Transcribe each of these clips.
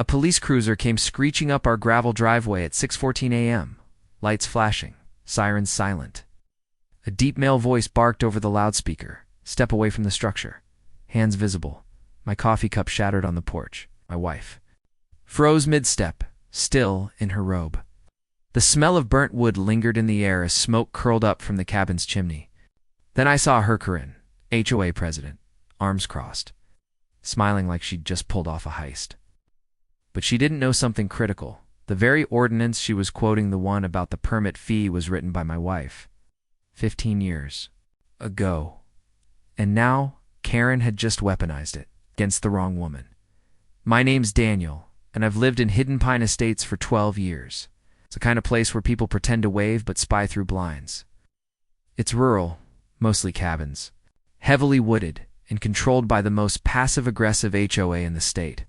A police cruiser came screeching up our gravel driveway at 6:14 a.m., lights flashing, sirens silent. A deep male voice barked over the loudspeaker, "Step away from the structure." Hands visible. My coffee cup shattered on the porch. My wife froze mid-step, still in her robe. The smell of burnt wood lingered in the air as smoke curled up from the cabin's chimney. Then I saw her, Karen, HOA president, arms crossed, smiling like she'd just pulled off a heist. But she didn't know something critical. The very ordinance she was quoting, the one about the permit fee, was written by my wife 15 years ago. And now Karen had just weaponized it against the wrong woman. My name's Daniel, and I've lived in Hidden Pine Estates for 12 years. It's the kind of place where people pretend to wave but spy through blinds. It's rural, mostly cabins, heavily wooded, and controlled by the most passive-aggressive HOA in the state.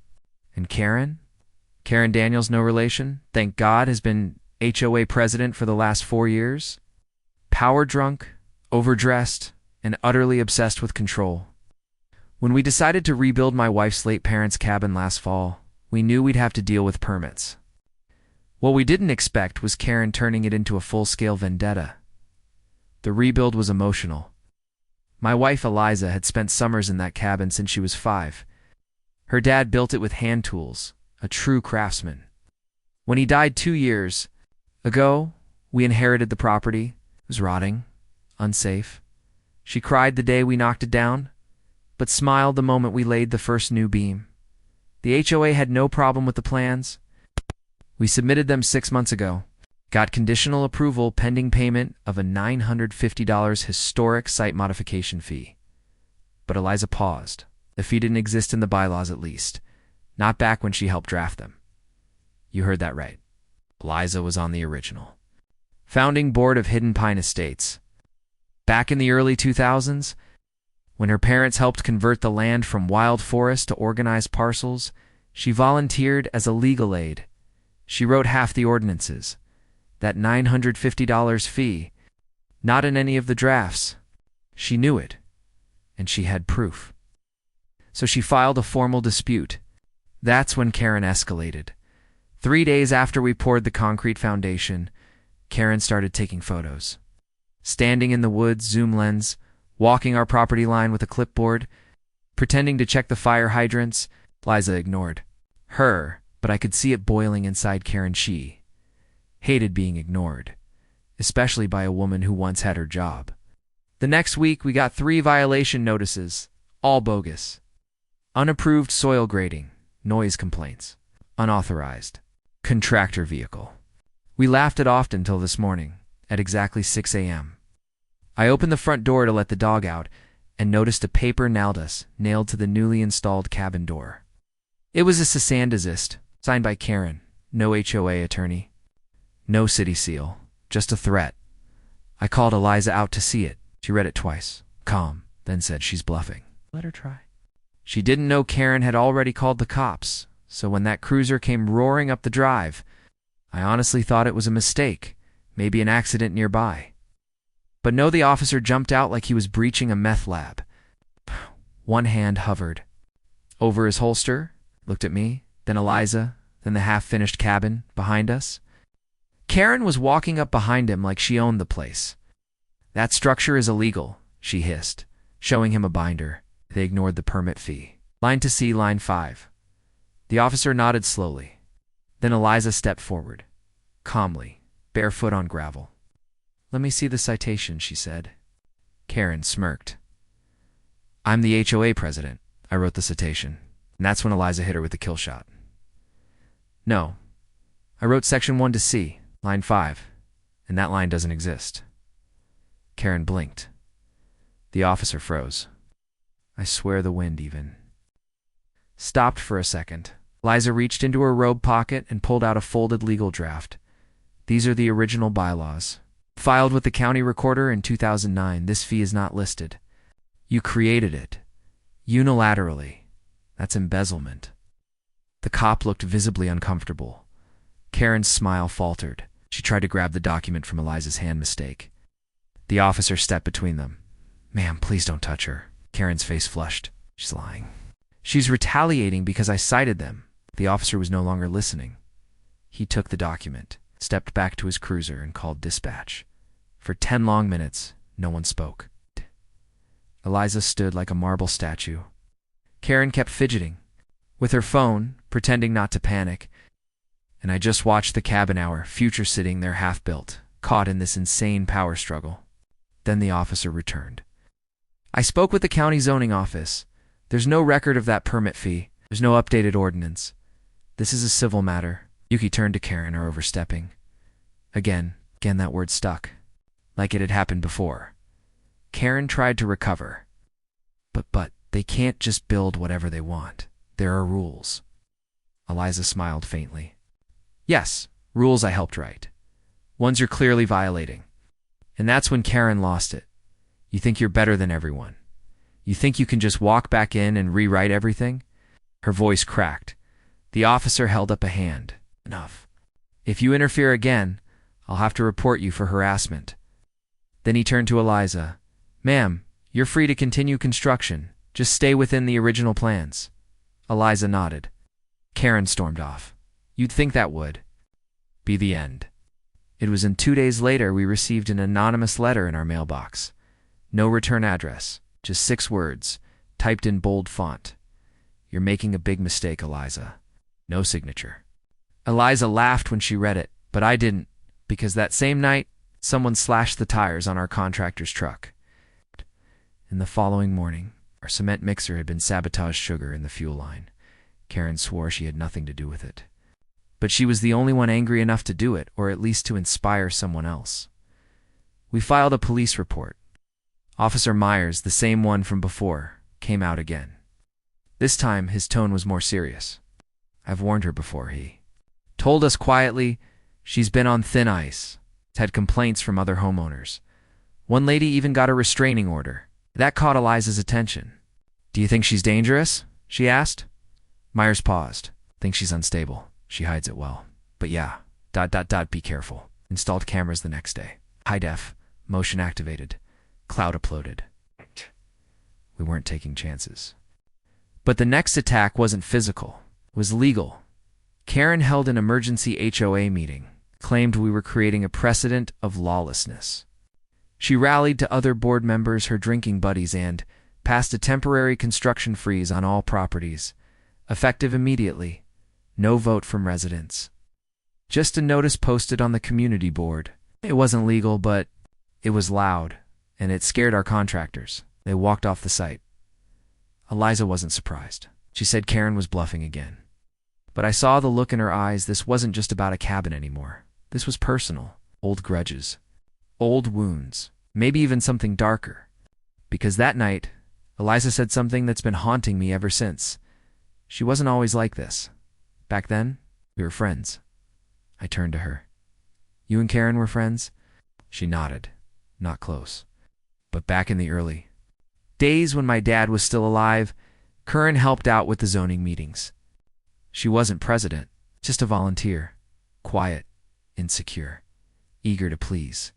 And Karen Daniels, no relation, thank God, has been HOA president for the last 4 years. Power-drunk, overdressed, and utterly obsessed with control. When we decided to rebuild my wife's late parents' cabin last fall, we knew we'd have to deal with permits. What we didn't expect was Karen turning it into a full-scale vendetta. The rebuild was emotional. My wife, Eliza, had spent summers in that cabin since she was 5. Her dad built it with hand tools, a true craftsman. When he died 2 years ago, we inherited the property. It was rotting, unsafe. She cried the day we knocked it down, but smiled the moment we laid the first new beam. The HOA had no problem with the plans. We submitted them 6 months ago, got conditional approval pending payment of a $950 historic site modification fee. But Eliza paused. The fee didn't exist in the bylaws, at least. Not back when she helped draft them. You heard that right. Eliza was on the original founding board of Hidden Pine Estates. Back in the early 2000s, when her parents helped convert the land from wild forest to organized parcels, she volunteered as a legal aid. She wrote half the ordinances. That $950 fee, not in any of the drafts. She knew it, and she had proof. So she filed a formal dispute. That's when Karen escalated. 3 days after we poured the concrete foundation, Karen started taking photos. Standing in the woods, zoom lens, walking our property line with a clipboard, pretending to check the fire hydrants. Liza ignored her, but I could see it boiling inside Karen. She hated being ignored, especially by a woman who once had her job. The next week, we got 3 violation notices, all bogus. Unapproved soil grading, noise complaints, unauthorized contractor vehicle. We laughed it off until this morning, at exactly 6 a.m. I opened the front door to let the dog out and noticed a paper naldus nailed to the newly installed cabin door. It was a cessandazist, signed by Karen, no HOA attorney. No city seal, just a threat. I called Eliza out to see it. She read it twice, calm, then said she's bluffing. Let her try. She didn't know Karen had already called the cops, so when that cruiser came roaring up the drive, I honestly thought it was a mistake, maybe an accident nearby. But no, the officer jumped out like he was breaching a meth lab. One hand hovered over his holster, looked at me, then Eliza, then the half-finished cabin behind us. Karen was walking up behind him like she owned the place. That structure is illegal, she hissed, showing him a binder. They ignored the permit fee. Line to see, line 5. The officer nodded slowly. Then Eliza stepped forward, calmly, barefoot on gravel. Let me see the citation, she said. Karen smirked. I'm the HOA president. I wrote the citation. And that's when Eliza hit her with the kill shot. No. I wrote section 1 to C, line 5, and that line doesn't exist. Karen blinked. The officer froze. I swear the wind even stopped for a second. Eliza reached into her robe pocket and pulled out a folded legal draft. These are the original bylaws. Filed with the county recorder in 2009, this fee is not listed. You created it. Unilaterally. That's embezzlement. The cop looked visibly uncomfortable. Karen's smile faltered. She tried to grab the document from Eliza's hand. Mistake. The officer stepped between them. Ma'am, please don't touch her. Karen's face flushed. She's lying. She's retaliating because I cited them. The officer was no longer listening. He took the document, stepped back to his cruiser, and called dispatch. For 10 long minutes, no one spoke. Eliza stood like a marble statue. Karen kept fidgeting with her phone, pretending not to panic, and I just watched the cabin hour, future sitting there half-built, caught in this insane power struggle. Then the officer returned. I spoke with the county zoning office. There's no record of that permit fee. There's no updated ordinance. This is a civil matter. Yuki turned to Karen, her overstepping. Again that word stuck, like it had happened before. Karen tried to recover. But they can't just build whatever they want. There are rules. Eliza smiled faintly. Yes, rules I helped write. Ones you're clearly violating. And that's when Karen lost it. You think you're better than everyone. You think you can just walk back in and rewrite everything? Her voice cracked. The officer held up a hand. Enough. If you interfere again, I'll have to report you for harassment. Then he turned to Eliza. Ma'am, you're free to continue construction. Just stay within the original plans. Eliza nodded. Karen stormed off. You'd think that would be the end. It was 2 days later we received an anonymous letter in our mailbox. No return address, just 6 words, typed in bold font. You're making a big mistake, Eliza. No signature. Eliza laughed when she read it, but I didn't, because that same night, someone slashed the tires on our contractor's truck. In the following morning, our cement mixer had been sabotaged sugar in the fuel line. Karen swore she had nothing to do with it. But she was the only one angry enough to do it, or at least to inspire someone else. We filed a police report. Officer Myers, the same one from before, came out again. This time, his tone was more serious. I've warned her before, he told us quietly. She's been on thin ice, had complaints from other homeowners. One lady even got a restraining order. That caught Eliza's attention. Do you think she's dangerous? She asked. Myers paused. Think she's unstable. She hides it well. But yeah, ... be careful. Installed cameras the next day. High def, motion activated, cloud uploaded. We weren't taking chances. But the next attack wasn't physical. It was legal. Karen held an emergency HOA meeting, claimed we were creating a precedent of lawlessness. She rallied to other board members, her drinking buddies, and passed a temporary construction freeze on all properties, effective immediately. No vote from residents. Just a notice posted on the community board. It wasn't legal, but it was loud, and it scared our contractors. They walked off the site. Eliza wasn't surprised. She said Karen was bluffing again. But I saw the look in her eyes. This wasn't just about a cabin anymore. This was personal. Old grudges. Old wounds. Maybe even something darker. Because that night, Eliza said something that's been haunting me ever since. She wasn't always like this. Back then, we were friends. I turned to her. You and Karen were friends? She nodded. Not close. But back in the early days when my dad was still alive, Karen helped out with the zoning meetings. She wasn't president, just a volunteer. Quiet, insecure, eager to please.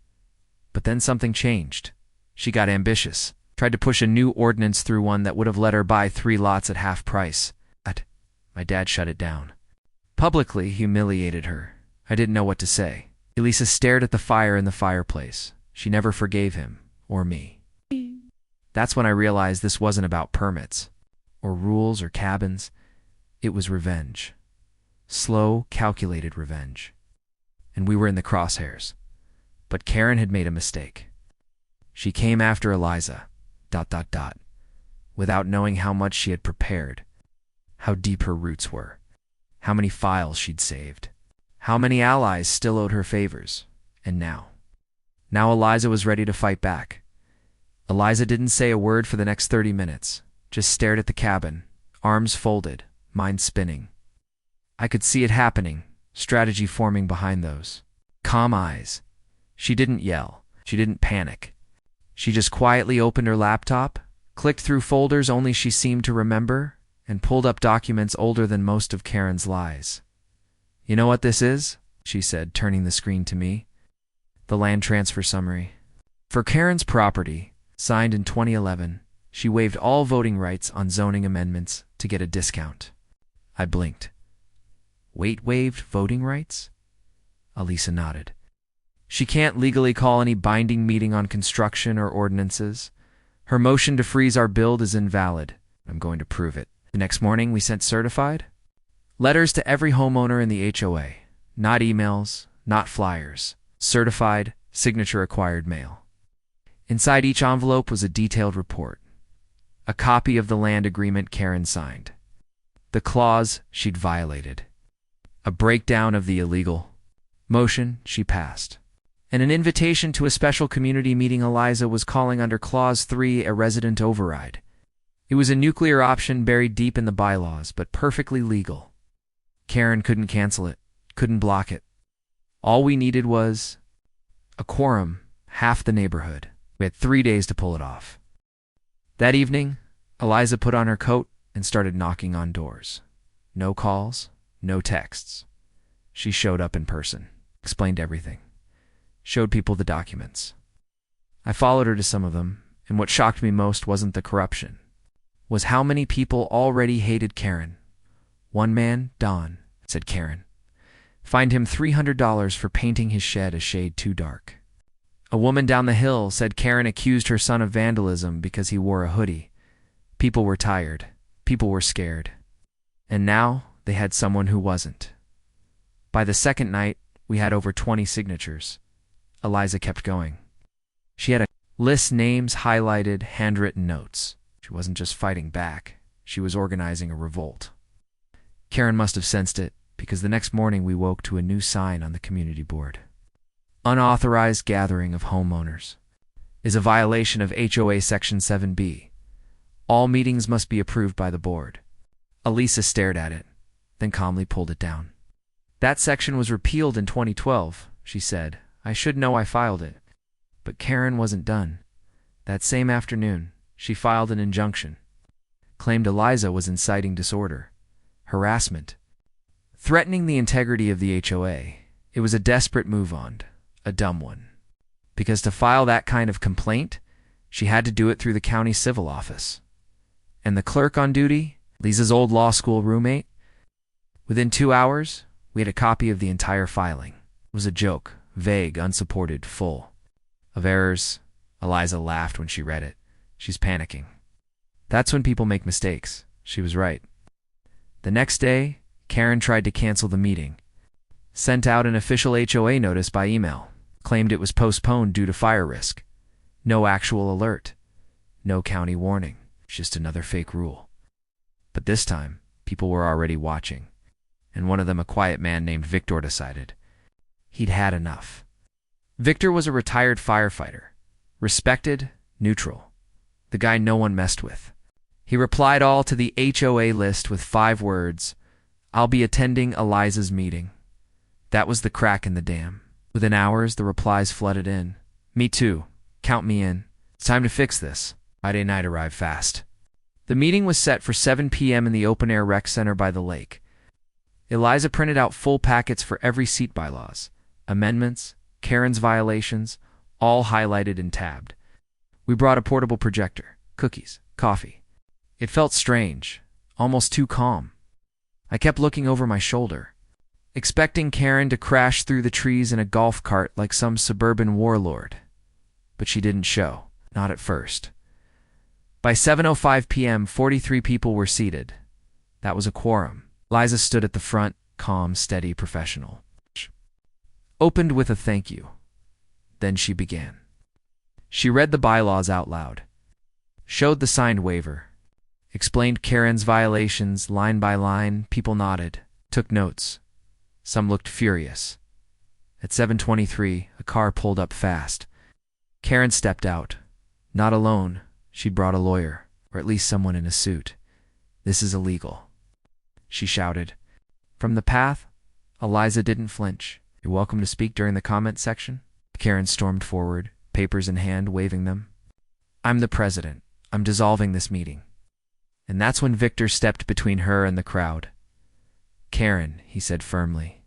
But then something changed. She got ambitious, tried to push a new ordinance through, one that would have let her buy 3 lots at half price. My dad shut it down. Publicly humiliated her. I didn't know what to say. Elisa stared at the fire in the fireplace. She never forgave him, or me. That's when I realized this wasn't about permits, or rules, or cabins. It was revenge. Slow, calculated revenge. And we were in the crosshairs. But Karen had made a mistake. She came after Eliza, ... without knowing how much she had prepared, how deep her roots were, how many files she'd saved, how many allies still owed her favors. And now Eliza was ready to fight back. Eliza didn't say a word for the next 30 minutes, just stared at the cabin, arms folded, mind spinning. I could see it happening, strategy forming behind those calm eyes. She didn't yell. She didn't panic. She just quietly opened her laptop, clicked through folders only she seemed to remember, and pulled up documents older than most of Karen's lies. You know what this is? She said, turning the screen to me. The land transfer summary. For Karen's property, signed in 2011, she waived all voting rights on zoning amendments to get a discount. I blinked. Wait, waived voting rights? Elisa nodded. She can't legally call any binding meeting on construction or ordinances. Her motion to freeze our build is invalid. I'm going to prove it. The next morning, we sent certified letters to every homeowner in the HOA. Not emails, not flyers. Certified, signature-required mail. Inside each envelope was a detailed report. A copy of the land agreement Karen signed. The clause she'd violated. A breakdown of the illegal motion she passed. And an invitation to a special community meeting Eliza was calling under Clause 3 a resident override. It was a nuclear option buried deep in the bylaws, but perfectly legal. Karen couldn't cancel it, couldn't block it. All we needed was a quorum, half the neighborhood. We had 3 days to pull it off. That evening, Eliza put on her coat and started knocking on doors. No calls, no texts. She showed up in person, explained everything, showed people the documents. I followed her to some of them, and what shocked me most wasn't the corruption, was how many people already hated Karen. One man, Don, said Karen, fined him $300 for painting his shed a shade too dark. A woman down the hill said Karen accused her son of vandalism because he wore a hoodie. People were tired. People were scared. And now they had someone who wasn't. By the second night, we had over 20 signatures. Eliza kept going. She had a list, names, highlighted, handwritten notes. She wasn't just fighting back. She was organizing a revolt. Karen must have sensed it, because the next morning we woke to a new sign on the community board. Unauthorized gathering of homeowners is a violation of HOA Section 7B. All meetings must be approved by the board. Elisa stared at it, then calmly pulled it down. That section was repealed in 2012, she said. I should know, I filed it. But Karen wasn't done. That same afternoon, she filed an injunction. Claimed Eliza was inciting disorder, harassment, threatening the integrity of the HOA. It was a desperate move on, a dumb one. Because to file that kind of complaint, she had to do it through the county civil office. And the clerk on duty, Lisa's old law school roommate, within 2 hours, we had a copy of the entire filing. It was a joke, vague, unsupported, full of errors. Eliza laughed when she read it. She's panicking. That's when people make mistakes. She was right. The next day, Karen tried to cancel the meeting. Sent out an official HOA notice by email. Claimed it was postponed due to fire risk. No actual alert. No county warning. Just another fake rule. But this time, people were already watching. And one of them, a quiet man named Victor, decided he'd had enough. Victor was a retired firefighter. Respected, neutral. The guy no one messed with. He replied all to the HOA list with 5 words, "I'll be attending Eliza's meeting." That was the crack in the dam. Within hours, the replies flooded in. Me too. Count me in. It's time to fix this. Friday night arrived fast. The meeting was set for 7 p.m. in the open-air rec center by the lake. Eliza printed out full packets for every seat bylaws, amendments, Karen's violations, all highlighted and tabbed. We brought a portable projector, cookies, coffee. It felt strange, almost too calm. I kept looking over my shoulder, expecting Karen to crash through the trees in a golf cart like some suburban warlord. But she didn't show, not at first. By 7:05 p.m., 43 people were seated. That was a quorum. Eliza stood at the front, calm, steady, professional. Opened with a thank you. Then she began. She read the bylaws out loud, showed the signed waiver, explained Karen's violations line by line. People nodded, took notes. Some looked furious. At 7:23, a car pulled up fast. Karen stepped out. Not alone. She'd brought a lawyer, or at least someone in a suit. "This is illegal," she shouted. From the path, Eliza didn't flinch. "You're welcome to speak during the comment section." Karen stormed forward, papers in hand, waving them. "I'm the president. I'm dissolving this meeting." And that's when Victor stepped between her and the crowd. "Karen," he said firmly,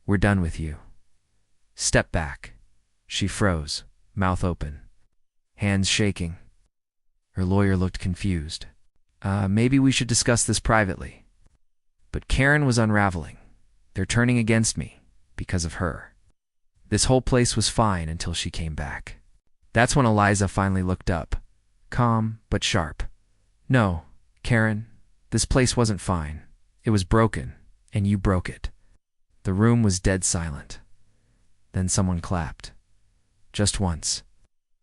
"we're done with you. Step back." She froze, mouth open, hands shaking. Her lawyer looked confused. Maybe we should discuss this privately." But Karen was unraveling. They're turning against me because of her. This whole place was fine until she came back. That's when Eliza finally looked up, calm but sharp. No, Karen, this place wasn't fine. It was broken, and you broke it. The room was dead silent. Then someone clapped. Just once.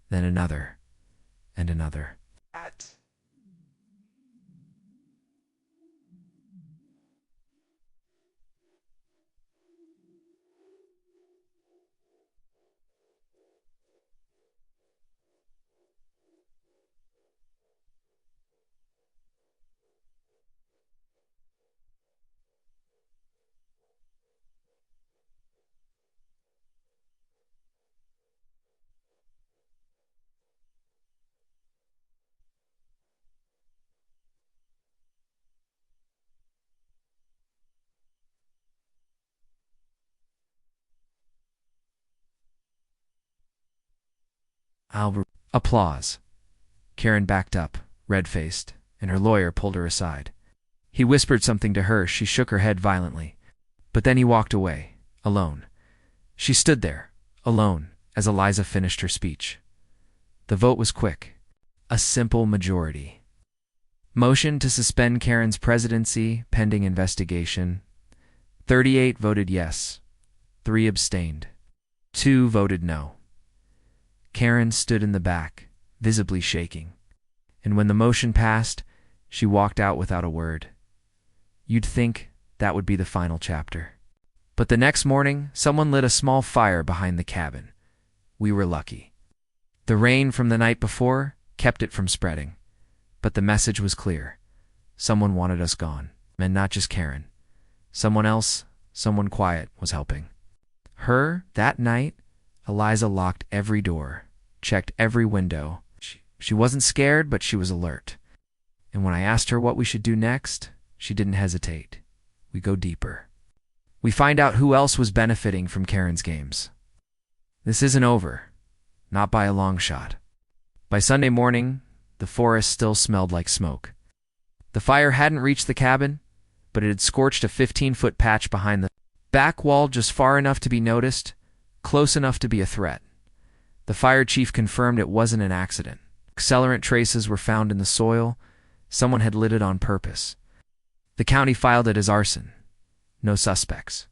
Then another. And another. Applause. Karen backed up, red-faced, and her lawyer pulled her aside. He whispered something to her. She shook her head violently. But then he walked away, alone. She stood there, alone, as Eliza finished her speech. The vote was quick. A simple majority. Motion to suspend Karen's presidency pending investigation. 38 voted yes. 3 abstained. 2 voted no. Karen stood in the back, visibly shaking. And when the motion passed, she walked out without a word. You'd think that would be the final chapter. But the next morning, someone lit a small fire behind the cabin. We were lucky. The rain from the night before kept it from spreading. But the message was clear. Someone wanted us gone. And not just Karen. Someone else, someone quiet, was helping. That night, Eliza locked every door, checked every window. She wasn't scared, but she was alert. And when I asked her what we should do next, she didn't hesitate. We go deeper. We find out who else was benefiting from Karen's games. This isn't over. Not by a long shot. By Sunday morning, the forest still smelled like smoke. The fire hadn't reached the cabin, but it had scorched a 15-foot patch behind the back wall just far enough to be noticed, close enough to be a threat. The fire chief confirmed it wasn't an accident. Accelerant traces were found in the soil. Someone had lit it on purpose. The county filed it as arson. No suspects.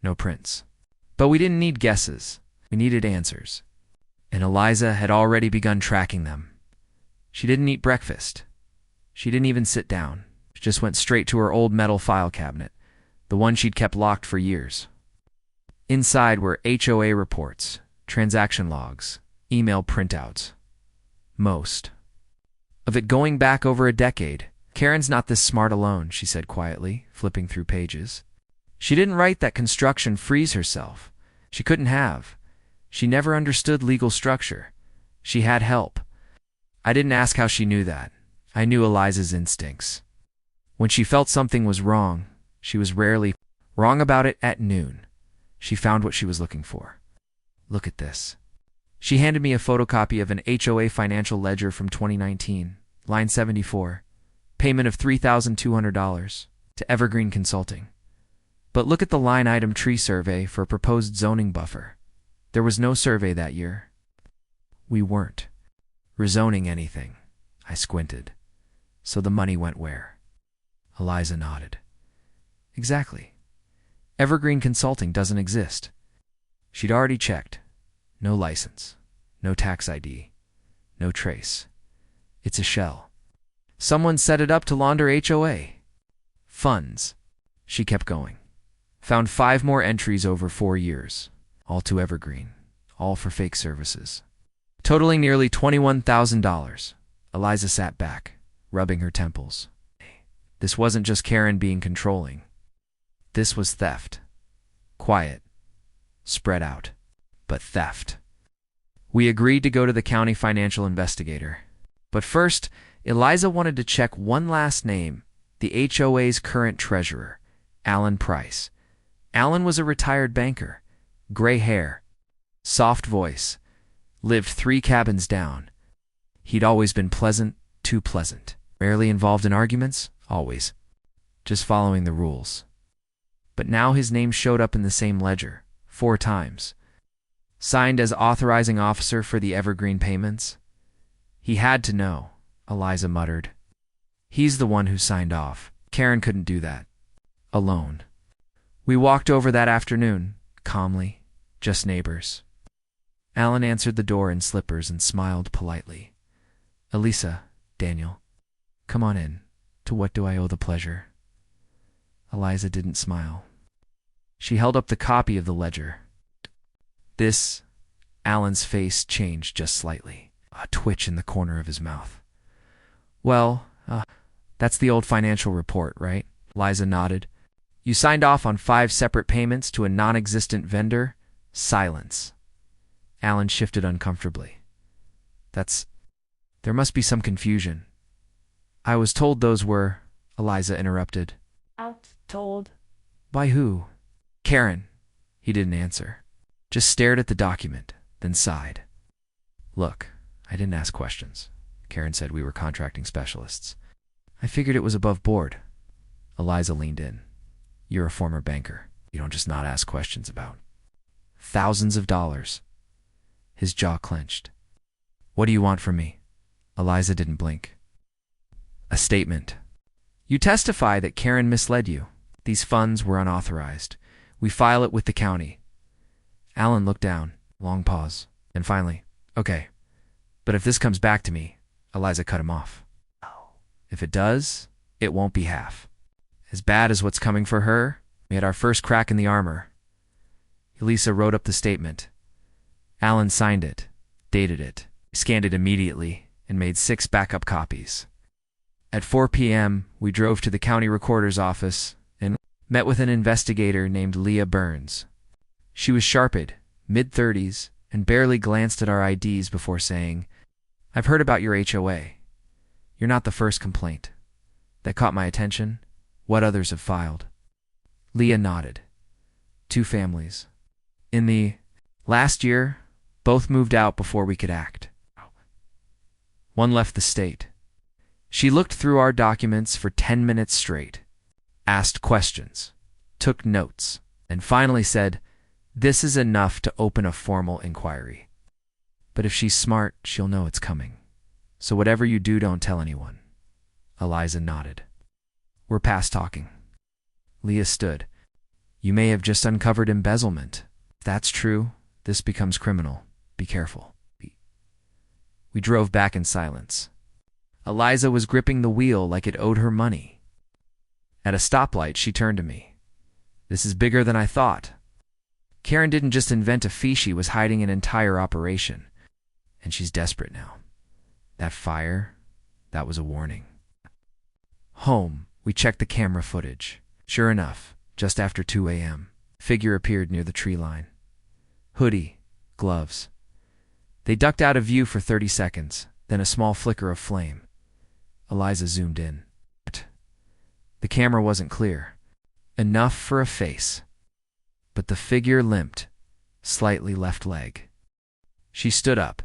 No prints. But we didn't need guesses. We needed answers. And Eliza had already begun tracking them. She didn't eat breakfast. She didn't even sit down. She just went straight to her old metal file cabinet, the one she'd kept locked for years. Inside were HOA reports, transaction logs, email printouts. Most of it going back over a decade. Karen's not this smart alone, she said quietly, flipping through pages. She didn't write that construction frees herself. She couldn't have. She never understood legal structure. She had help. I didn't ask how she knew that. I knew Eliza's instincts. When she felt something was wrong, she was rarely wrong about it at noon. She found what she was looking for. Look at this. She handed me a photocopy of an HOA financial ledger from 2019, line 74, payment of $3,200 to Evergreen Consulting. But look at the line item tree survey for a proposed zoning buffer. There was no survey that year. We weren't rezoning anything. I squinted. So the money went where? Eliza nodded. Exactly. Evergreen Consulting doesn't exist. She'd already checked. No license. No tax ID. No trace. It's a shell. Someone set it up to launder HOA funds. She kept going. Found 5 more entries over 4 years. All to Evergreen. All for fake services. Totaling nearly $21,000. Eliza sat back, rubbing her temples. This wasn't just Karen being controlling. This was theft. Quiet. Spread out. But theft. We agreed to go to the county financial investigator. But first, Eliza wanted to check one last name, the HOA's current treasurer, Alan Price. Alan was a retired banker. Gray hair. Soft voice. Lived 3 cabins down. He'd always been pleasant, too pleasant. Rarely involved in arguments, always. Just following the rules. but now his name showed up in the same ledger, 4 times. Signed as authorizing officer for the evergreen payments? He had to know, Eliza muttered. He's the one who signed off. Karen couldn't do that. Alone. We walked over that afternoon, calmly, just neighbors. Alan answered the door in slippers and smiled politely. Elisa, Daniel, come on in. To what do I owe the pleasure? Eliza didn't smile. She held up the copy of the ledger. This, Alan's face changed just slightly, a twitch in the corner of his mouth. Well, that's the old financial report, right? Eliza nodded. You signed off on 5 separate payments to a non-existent vendor? Silence. Alan shifted uncomfortably. There must be some confusion. I was told those were, Eliza interrupted. Told? By who? Karen. He didn't answer. Just stared at the document, then sighed. Look, I didn't ask questions. Karen said we were contracting specialists. I figured it was above board. Eliza leaned in. You're a former banker. You don't just not ask questions about thousands of dollars. His jaw clenched. What do you want from me? Eliza didn't blink. A statement. You testify that Karen misled you. These funds were unauthorized. We file it with the county. Alan looked down. Long pause. And finally, okay. But if this comes back to me, Eliza cut him off. If it does, it won't be half. As bad as what's coming for her, we had our first crack in the armor. Elisa wrote up the statement. Alan signed it, dated it, scanned it immediately, and made 6 backup copies. At 4 p.m., we drove to the county recorder's office and met with an investigator named Leah Burns. She was sharp-eyed, mid-30s, and barely glanced at our IDs before saying, I've heard about your HOA. You're not the first complaint. That caught my attention. What others have filed? Leah nodded. 2 families. In the last year, both moved out before we could act. One left the state. She looked through our documents for 10 minutes straight, asked questions, took notes, and finally said, This is enough to open a formal inquiry. But if she's smart, she'll know it's coming. So whatever you do, don't tell anyone. Eliza nodded. We're past talking. Leah stood. You may have just uncovered embezzlement. If that's true, this becomes criminal. Be careful. We drove back in silence. Eliza was gripping the wheel like it owed her money. At a stoplight, she turned to me. This is bigger than I thought. Karen didn't just invent a fee, she was hiding an entire operation. And she's desperate now. That fire, that was a warning. Home, we checked the camera footage. Sure enough, just after 2 a.m., figure appeared near the tree line. Hoodie, gloves. They ducked out of view for 30 seconds, then a small flicker of flame. Eliza zoomed in. The camera wasn't clear. Enough for a face. But the figure limped, slightly left leg. She stood up.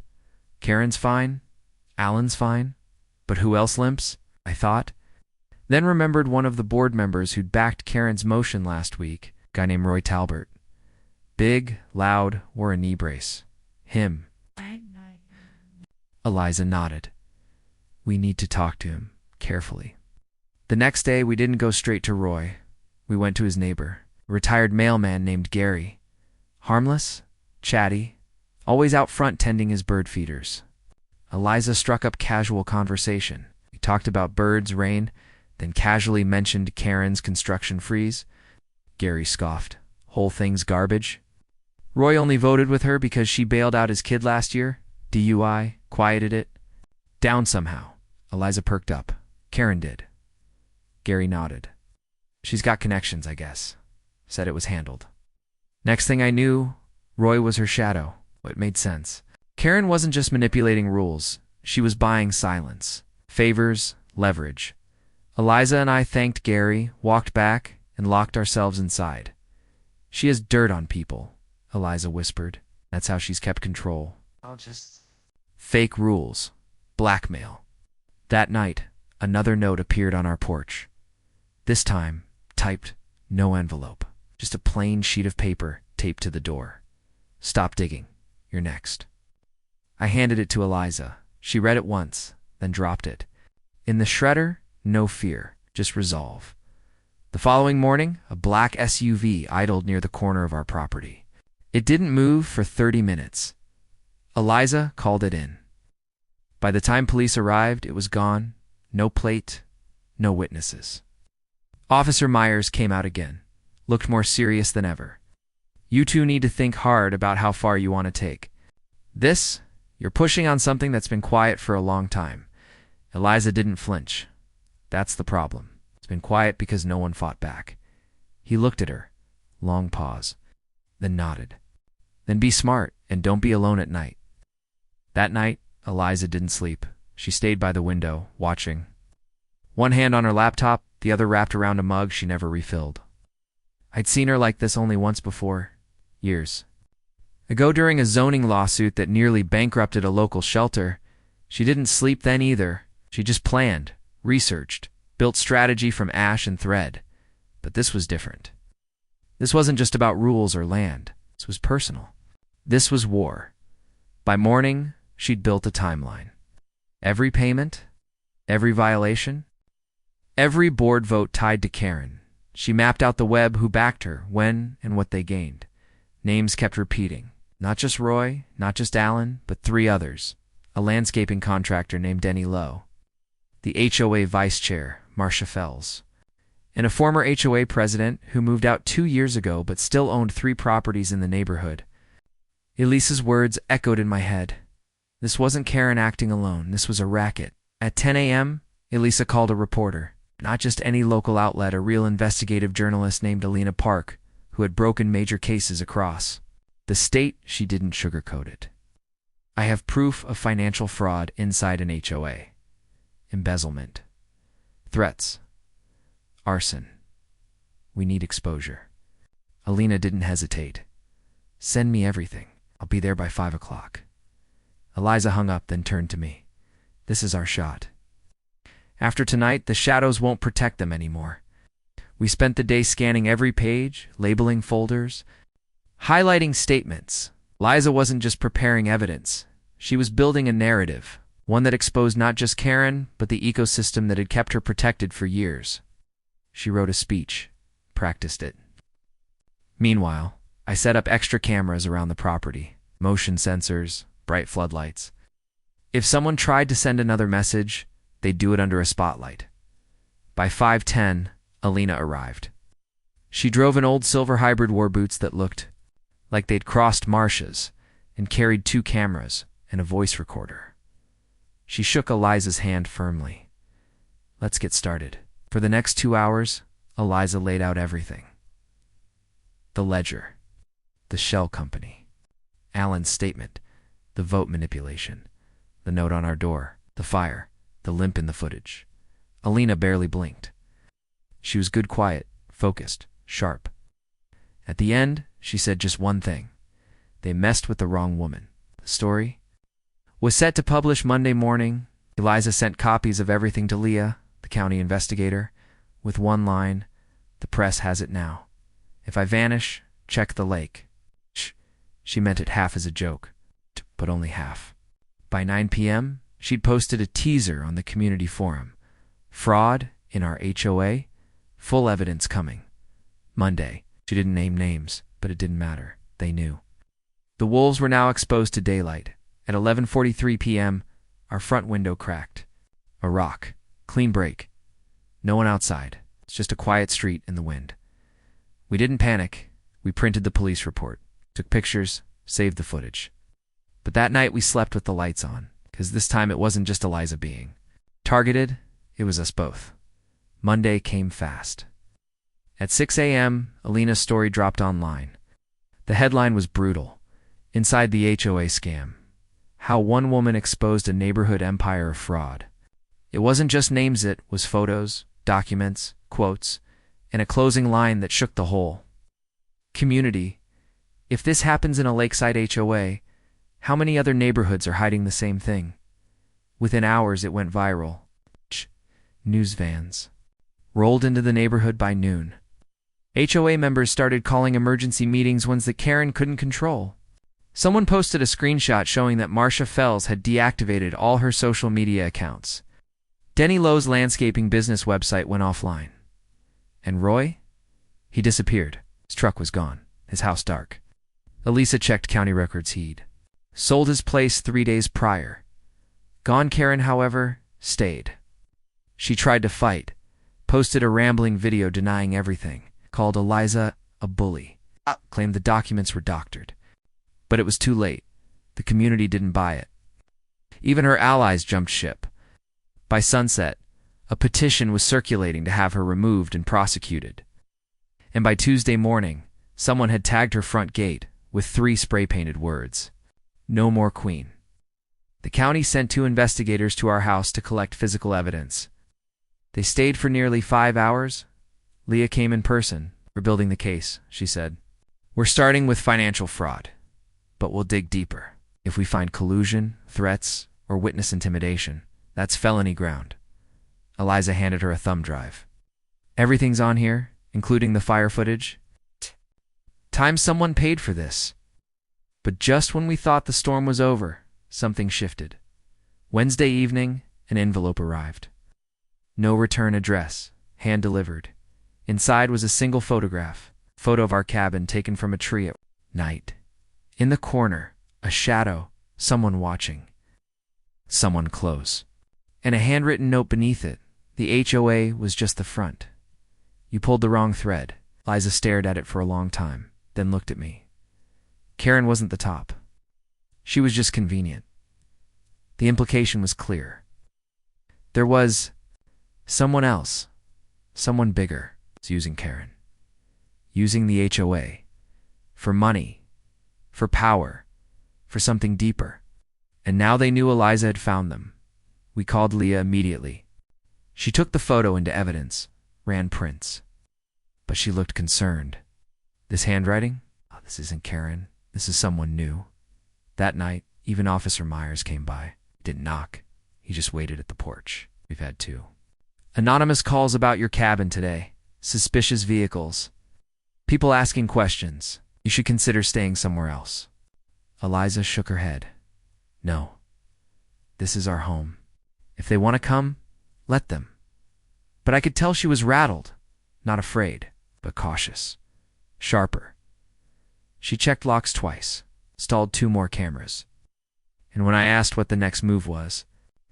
Karen's fine. Alan's fine. But who else limps? I thought. Then remembered one of the board members who'd backed Karen's motion last week, a guy named Roy Talbert. Big, loud, wore a knee brace. Him. Eliza nodded. We need to talk to him, carefully. The next day, we didn't go straight to Roy. We went to his neighbor, a retired mailman named Gary. Harmless, chatty, always out front tending his bird feeders. Eliza struck up casual conversation. We talked about birds, rain, then casually mentioned Karen's construction freeze. Gary scoffed. Whole thing's garbage. Roy only voted with her because she bailed out his kid last year. DUI, quieted it. Down somehow. Eliza perked up. Karen did. Gary nodded. She's got connections, I guess. Said it was handled. Next thing I knew, Roy was her shadow. It made sense. Karen wasn't just manipulating rules. She was buying silence. Favors, leverage. Eliza and I thanked Gary, walked back, and locked ourselves inside. She has dirt on people, Eliza whispered. That's how she's kept control. Fake rules. Blackmail. That night, another note appeared on our porch. This time, typed, no envelope. Just a plain sheet of paper taped to the door. "Stop digging. You're next." I handed it to Eliza. She read it once, then dropped it. In the shredder, no fear, just resolve. The following morning, a black SUV idled near the corner of our property. It didn't move for 30 minutes. Eliza called it in. By the time police arrived, it was gone. No plate, no witnesses. Officer Myers came out again, looked more serious than ever. "You two need to think hard about how far you want to take. You're pushing on something that's been quiet for a long time." Eliza didn't flinch. "That's the problem. It's been quiet because no one fought back." He looked at her. Long pause. Then nodded. "Then be smart and don't be alone at night." That night, Eliza didn't sleep. She stayed by the window, watching. One hand on her laptop, the other wrapped around a mug she never refilled. I'd seen her like this only once before. Years ago, during a zoning lawsuit that nearly bankrupted a local shelter. She didn't sleep then either. She just planned, researched, built strategy from ash and thread. But this was different. This wasn't just about rules or land. This was personal. This was war. By morning, she'd built a timeline. Every payment, every violation, every board vote tied to Karen. She mapped out the web, who backed her, when, and what they gained. Names kept repeating. Not just Roy, not just Alan, but 3 others. A landscaping contractor named Denny Lowe, the HOA vice chair, Marcia Fells, and a former HOA president who moved out 2 years ago but still owned 3 properties in the neighborhood. Elisa's words echoed in my head. This wasn't Karen acting alone. This was a racket. At 10 a.m., Elisa called a reporter. Not just any local outlet, a real investigative journalist named Alina Park, who had broken major cases across the state. She didn't sugarcoat it. "I have proof of financial fraud inside an HOA. Embezzlement. Threats. Arson. We need exposure." Alina didn't hesitate. "Send me everything. I'll be there by 5 o'clock." Eliza hung up, then turned to me. "This is our shot. After tonight, the shadows won't protect them anymore." We spent the day scanning every page, labeling folders, highlighting statements. Eliza wasn't just preparing evidence. She was building a narrative, one that exposed not just Karen, but the ecosystem that had kept her protected for years. She wrote a speech, practiced it. Meanwhile, I set up extra cameras around the property, motion sensors, bright floodlights. If someone tried to send another message, they'd do it under a spotlight. By 5:10, Alina arrived. She drove an old silver hybrid war boots that looked like they'd crossed Marcia's, and carried 2 cameras and a voice recorder. She shook Eliza's hand firmly. "Let's get started." For the next 2 hours, Eliza laid out everything. The ledger, the shell company, Alan's statement, the vote manipulation, the note on our door, the fire, the limp in the footage. Alina barely blinked. She was good, quiet, focused, sharp. At the end, she said just one thing. They messed with the wrong woman. The story was set to publish Monday morning. Eliza sent copies of everything to Leah, the county investigator, with one line, "The press has it now. If I vanish, check the lake." She meant it half as a joke, but only half. By 9 p.m., she'd posted a teaser on the community forum. "Fraud in our HOA, full evidence coming." Monday. She didn't name names, but it didn't matter. They knew. The wolves were now exposed to daylight. At 11:43 p.m., our front window cracked. A rock. Clean break. No one outside. It's just a quiet street in the wind. We didn't panic. We printed the police report, took pictures, saved the footage. But that night we slept with the lights on, because this time it wasn't just Eliza being targeted, it was us both. Monday came fast. At 6 a.m., Alina's story dropped online. The headline was brutal. Inside the HOA scam. How one woman exposed a neighborhood empire of fraud. It wasn't just names, it was photos, documents, quotes, and a closing line that shook the whole community. If this happens in a lakeside HOA, how many other neighborhoods are hiding the same thing? Within hours, it went viral. News vans rolled into the neighborhood by noon. HOA members started calling emergency meetings ones that Karen couldn't control. Someone posted a screenshot showing that Marcia Fells had deactivated all her social media accounts. Denny Lowe's landscaping business website went offline. And Roy? He disappeared. His truck was gone. His house dark. Elisa checked county records he'd sold his place 3 days prior. Gone. Karen, however, stayed. She tried to fight, posted a rambling video denying everything, called Eliza a bully, claimed the documents were doctored. But it was too late. The community didn't buy it. Even her allies jumped ship. By sunset, a petition was circulating to have her removed and prosecuted. And by Tuesday morning, someone had tagged her front gate with 3 spray-painted words: "No more Queen." The county sent 2 investigators to our house to collect physical evidence. They stayed for nearly 5 hours. Leah came in person. "We're building the case," she said. "We're starting with financial fraud, but we'll dig deeper. If we find collusion, threats, or witness intimidation, that's felony ground." Eliza handed her a thumb drive. "Everything's on here, including the fire footage. Time someone paid for this." But just when we thought the storm was over, something shifted. Wednesday evening, an envelope arrived. No return address, hand-delivered. Inside was a single photograph, photo of our cabin taken from a tree at night. In the corner, a shadow, someone watching. Someone close. And a handwritten note beneath it. The HOA was just the front. "You pulled the wrong thread." Liza stared at it for a long time, then looked at me. Karen wasn't the top. She was just convenient. The implication was clear. There was someone else, someone bigger, was using Karen. Using the HOA. For money. For power. For something deeper. And now they knew Eliza had found them. We called Leah immediately. She took the photo into evidence, ran prints. But she looked concerned. "This handwriting? Oh, this isn't Karen. This is someone new." That night, even Officer Myers came by. He didn't knock. He just waited at the porch. We've had 2. Anonymous calls about your cabin today. Suspicious vehicles. People asking questions. You should consider staying somewhere else. Eliza shook her head. "No. This is our home. If they want to come, let them." But I could tell she was rattled. Not afraid, but cautious. Sharper. She checked locks twice, installed 2 more cameras. And when I asked what the next move was,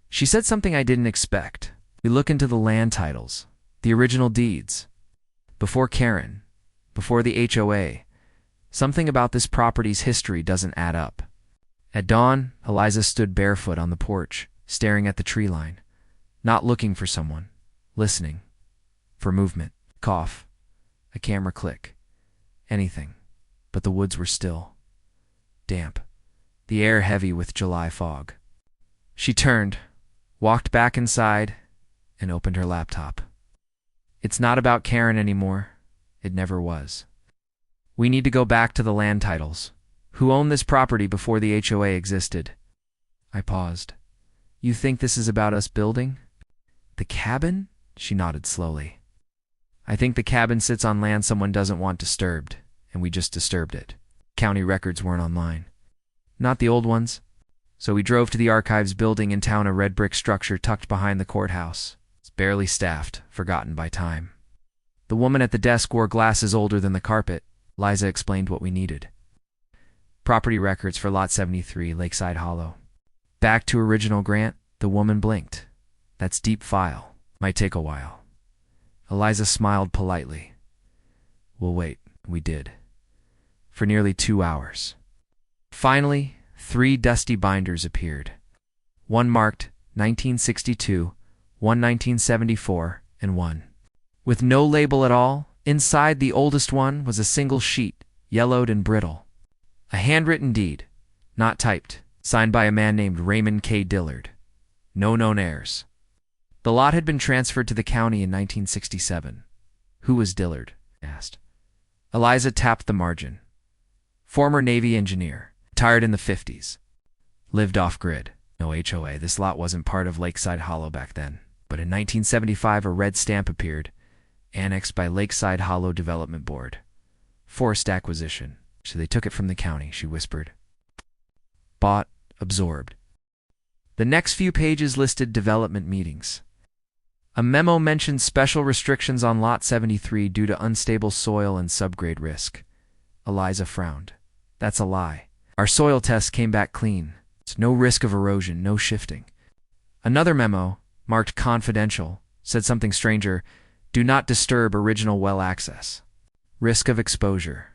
she said something I didn't expect. "We look into the land titles, the original deeds. Before Karen, before the HOA, something about this property's history doesn't add up." At dawn, Eliza stood barefoot on the porch, staring at the tree line, not looking for someone, listening. For movement, cough, a camera click, anything. But the woods were still. Damp. The air heavy with July fog. She turned, walked back inside, and opened her laptop. "It's not about Karen anymore. It never was. We need to go back to the land titles. Who owned this property before the HOA existed?" I paused. "You think this is about us building?" "The cabin?" She nodded slowly. "I think the cabin sits on land someone doesn't want disturbed, and we just disturbed it. County records weren't online. Not the old ones. So we drove to the archives building in town, a red brick structure tucked behind the courthouse. It's barely staffed, forgotten by time. The woman at the desk wore glasses older than the carpet. Liza explained what we needed. Property records for Lot 73, Lakeside Hollow. Back to original grant, the woman blinked. That's deep file. Might take a while. Eliza smiled politely. We'll wait. We did. For nearly 2 hours. Finally, 3 dusty binders appeared. One marked 1962, one 1974, and one with no label at all. Inside the oldest one was a single sheet, yellowed and brittle. A handwritten deed, not typed, signed by a man named Raymond K. Dillard. No known heirs. The lot had been transferred to the county in 1967. Who was Dillard? I asked. Eliza tapped the margin. Former Navy engineer, retired in the 50s. Lived off-grid. No HOA. This lot wasn't part of Lakeside Hollow back then. But in 1975 a red stamp appeared. annexed by Lakeside Hollow Development Board. Forced acquisition. So they took it from the county, she whispered. Bought, absorbed. The next few pages listed development meetings. A memo mentioned special restrictions on Lot 73 due to unstable soil and subgrade risk. Eliza frowned. That's a lie. Our soil tests came back clean. It's no risk of erosion, no shifting. Another memo, marked confidential, said something stranger. Do not disturb original well access. Risk of exposure.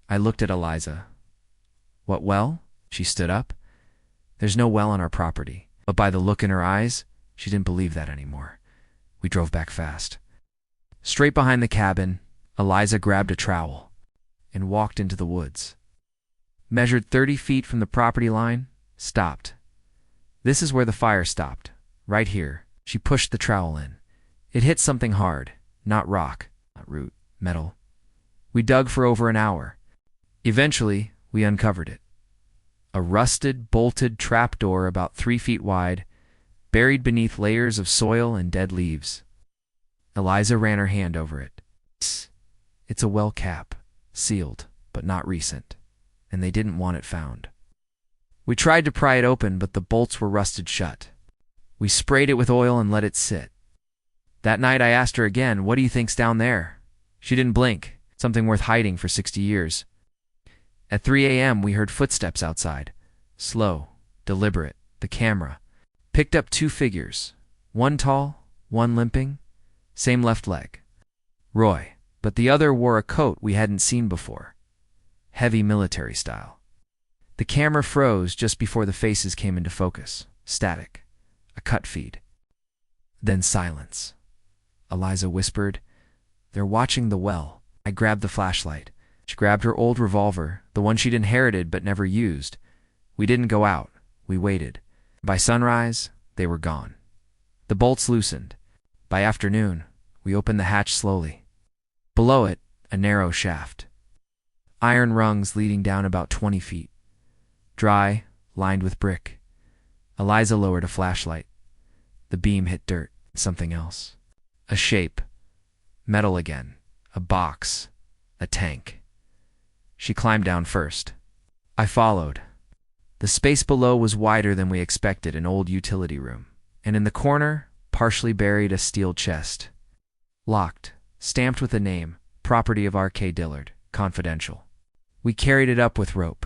I looked at Eliza. What well? She stood up. There's no well on our property. But by the look in her eyes, she didn't believe that anymore. We drove back fast. Straight behind the cabin, Eliza grabbed a trowel and walked into the woods. Measured 30 feet from the property line, stopped. This is where the fire stopped. Right here. She pushed the trowel in. It hit something hard. Not rock, not root, metal. We dug for over an hour. Eventually, we uncovered it. A rusted, bolted trapdoor about 3 feet wide, buried beneath layers of soil and dead leaves. Eliza ran her hand over it. It's a well cap, sealed, but not recent, and they didn't want it found. We tried to pry it open, but the bolts were rusted shut. We sprayed it with oil and let it sit. That night I asked her again, what do you think's down there? She didn't blink, something worth hiding for 60 years. At 3 a.m. we heard footsteps outside. Slow, deliberate. The camera picked up 2 figures. One tall, one limping. Same left leg. Roy, but the other wore a coat we hadn't seen before. Heavy military style. The camera froze just before the faces came into focus. Static. A cut feed. Then silence. Eliza whispered, They're watching the well. I grabbed the flashlight. She grabbed her old revolver, the one she'd inherited but never used. We didn't go out. We waited. By sunrise, they were gone. The bolts loosened. By afternoon, we opened the hatch slowly. Below it, a narrow shaft. Iron rungs leading down about 20 feet. Dry, lined with brick. Eliza lowered a flashlight. The beam hit dirt. Something else. A shape. Metal again. A box. A tank. She climbed down first. I followed. The space below was wider than we expected, an old utility room. And in the corner, partially buried, a steel chest. Locked, stamped with a name, property of R.K. Dillard, confidential. We carried it up with rope.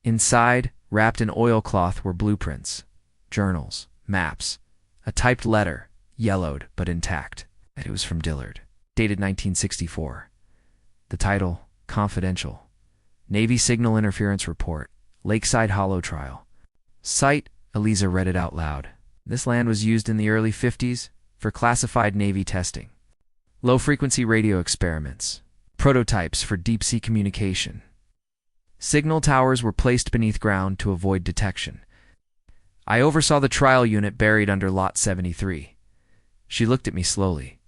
Inside, wrapped in oilcloth, were blueprints, journals, maps, a typed letter, yellowed but intact. It was from Dillard, dated 1964. The title, Confidential. Navy Signal Interference Report. Lakeside Hollow Trial. Site, Eliza read it out loud. This land was used in the early 50s for classified Navy testing. Low-frequency radio experiments. Prototypes for deep-sea communication. Signal towers were placed beneath ground to avoid detection. I oversaw the trial unit buried under Lot 73. She looked at me slowly.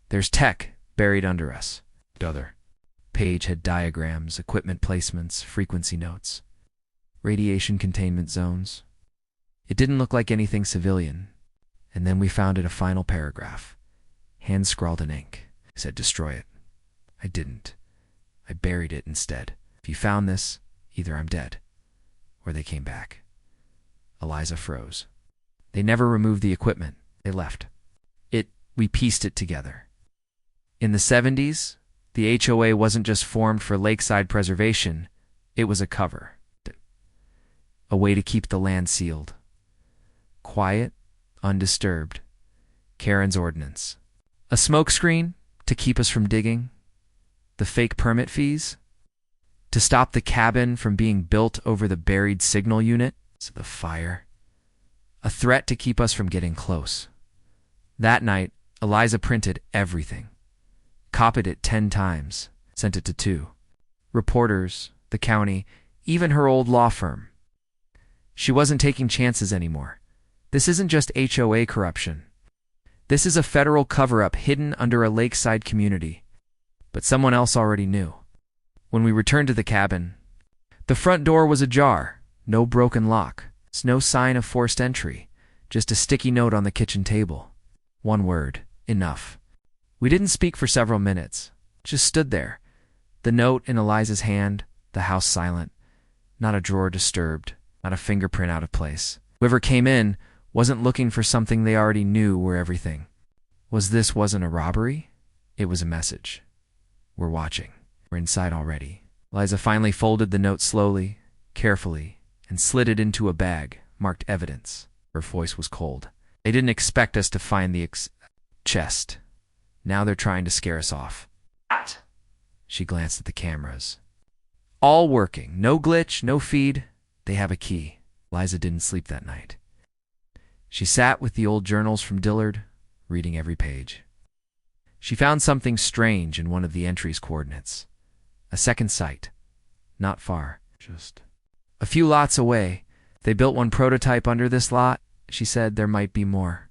There's tech buried under us. Other page had diagrams, equipment placements, frequency notes. Radiation containment zones. It didn't look like anything civilian. And then we found it a final paragraph. Hand-scrawled in ink. I said, destroy it. I didn't. I buried it instead. If you found this, either I'm dead, or they came back. Eliza froze. They never removed the equipment. They left. We pieced it together. In the 70s, the HOA wasn't just formed for lakeside preservation, it was a cover. A way to keep the land sealed. Quiet, undisturbed. Karen's ordinance. A smokescreen to keep us from digging. The fake permit fees to stop the cabin from being built over the buried signal unit. So the fire. A threat to keep us from getting close. That night, Eliza printed everything. Copied it 10 times. Sent it to 2. Reporters, the county, even her old law firm. She wasn't taking chances anymore. This isn't just HOA corruption. This is a federal cover-up hidden under a lakeside community. But someone else already knew. When we returned to the cabin, the front door was ajar. No broken lock. It's no sign of forced entry. Just a sticky note on the kitchen table. One word. Enough. We didn't speak for several minutes, just stood there, the note in Eliza's hand, the house silent, not a drawer disturbed, not a fingerprint out of place. Whoever came in wasn't looking for something they already knew were everything. Wasn't a robbery? It was a message. We're watching. We're inside already. Eliza finally folded the note slowly, carefully, and slid it into a bag marked evidence. Her voice was cold. They didn't expect us to find the chest. Now they're trying to scare us off. She glanced at the cameras. All working. No glitch, no feed. They have a key. Eliza didn't sleep that night. She sat with the old journals from Dillard, reading every page. She found something strange in one of the entry's coordinates. A second site. Not far. Just a few lots away. They built one prototype under this lot. She said there might be more.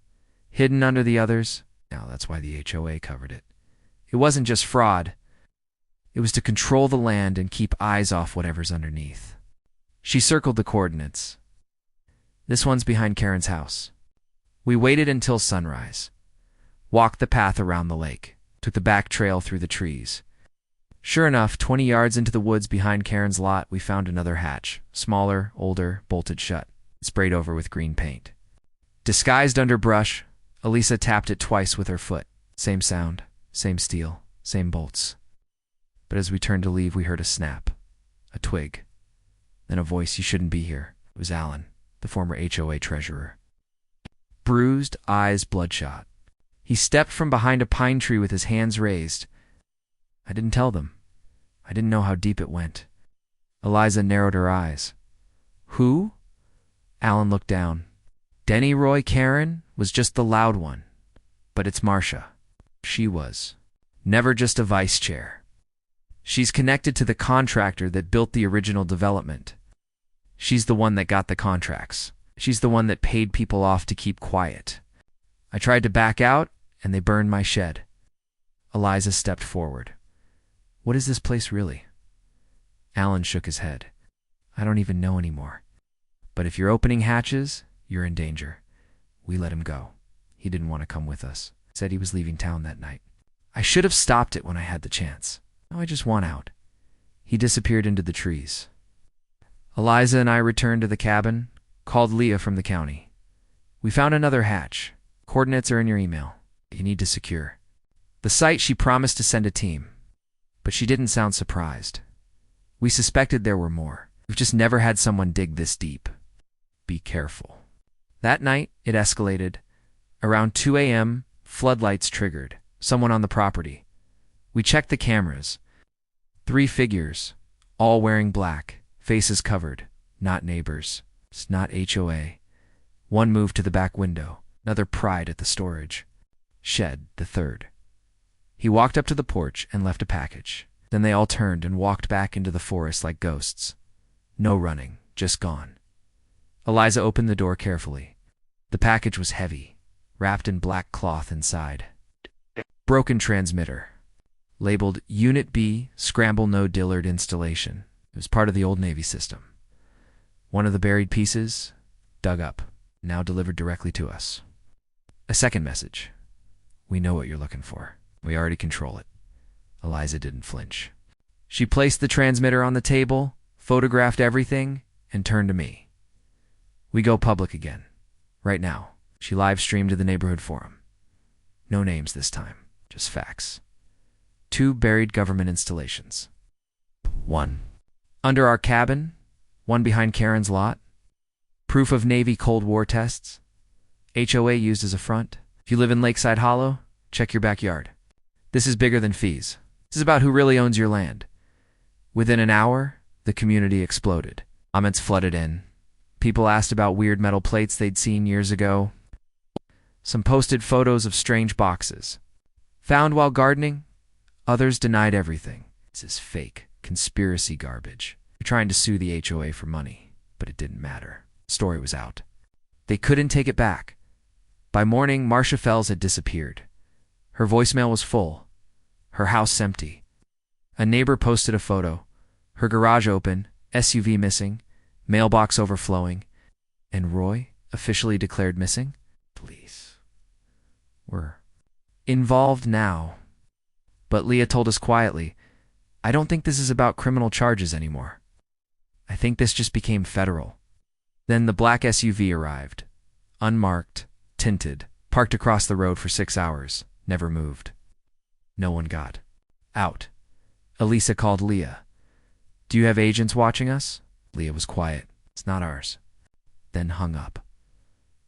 Hidden under the others. Now that's why the HOA covered it. It wasn't just fraud. It was to control the land and keep eyes off whatever's underneath. She circled the coordinates. This one's behind Karen's house. We waited until sunrise. Walked the path around the lake. Took the back trail through the trees. Sure enough, 20 yards into the woods behind Karen's lot, we found another hatch. Smaller, older, bolted shut. Sprayed over with green paint. Disguised under brush, Elisa tapped it twice with her foot. Same sound, same steel, same bolts. But as we turned to leave, we heard a snap. A twig. Then a voice, "You shouldn't be here." It was Alan, the former HOA treasurer. Bruised, eyes bloodshot. He stepped from behind a pine tree with his hands raised. I didn't tell them. I didn't know how deep it went. Eliza narrowed her eyes. Who? Alan looked down. Denny Roy Karen was just the loud one. But it's Marcia. She was. Never just a vice chair. She's connected to the contractor that built the original development. She's the one that got the contracts. She's the one that paid people off to keep quiet. I tried to back out, and they burned my shed. Eliza stepped forward. What is this place really? Alan shook his head. I don't even know anymore. But if you're opening hatches, you're in danger. We let him go. He didn't want to come with us. Said he was leaving town that night. I should have stopped it when I had the chance. Now I just want out. He disappeared into the trees. Eliza and I returned to the cabin, called Leah from the county. We found another hatch. Coordinates are in your email. You need to secure. The site, she promised to send a team. But she didn't sound surprised. We suspected there were more. We've just never had someone dig this deep. Be careful. That night, it escalated. Around 2 a.m., floodlights triggered. Someone on the property. We checked the cameras. 3 figures, all wearing black, faces covered. Not neighbors. It's not HOA. One moved to the back window. Another pried at the storage shed, the third. He walked up to the porch and left a package. Then they all turned and walked back into the forest like ghosts. No running, just gone. Eliza opened the door carefully. The package was heavy, wrapped in black cloth inside. Broken transmitter. Labeled Unit B, Scramble No Dillard Installation. It was part of the old Navy system. One of the buried pieces, dug up, now delivered directly to us. A second message. We know what you're looking for. We already control it. Eliza didn't flinch. She placed the transmitter on the table, photographed everything, and turned to me. We go public again. Right now. She live-streamed to the neighborhood forum. No names this time, just facts. 2 buried government installations. 1. Under our cabin, 1 behind Karen's lot. Proof of Navy Cold War tests. HOA used as a front. If you live in Lakeside Hollow, check your backyard. This is bigger than fees. This is about who really owns your land. Within an hour, the community exploded. Comments flooded in. People asked about weird metal plates they'd seen years ago. Some posted photos of strange boxes. Found while gardening. Others denied everything. This is fake, conspiracy garbage. They're trying to sue the HOA for money, but it didn't matter. The story was out. They couldn't take it back. By morning, Marcia Fells had disappeared. Her voicemail was full. Her house empty. A neighbor posted a photo. Her garage open, SUV missing, mailbox overflowing, and Roy officially declared missing. Police were involved now. But Leah told us quietly, I don't think this is about criminal charges anymore. I think this just became federal. Then the black SUV arrived. Unmarked, tinted, parked across the road for 6 hours, never moved. No one got out. Elisa called Leah. Do you have agents watching us? Leah was quiet. It's not ours. Then hung up.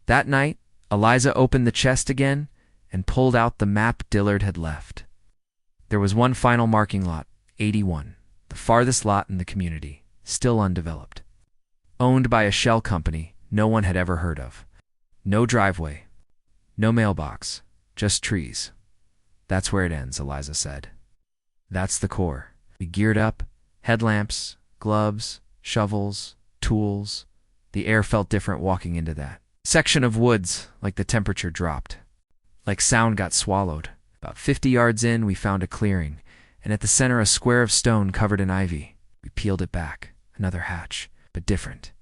That night, Eliza opened the chest again and pulled out the map Dillard had left. There was one final marking lot, 81, the farthest lot in the community, still undeveloped. Owned by a shell company no one had ever heard of. No driveway, no mailbox, just trees. That's where it ends, Eliza said. That's the core. We geared up, headlamps, gloves, shovels, tools. The air felt different walking into that section of woods, like the temperature dropped. Like sound got swallowed. About 50 yards in, we found a clearing, and at the center a square of stone covered in ivy. We peeled it back. Another hatch, but different.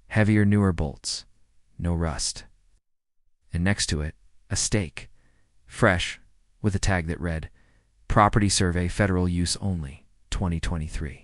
Heavier, newer bolts. No rust. And next to it, a stake. Fresh, with a tag that read, Property Survey Federal Use Only, 2023.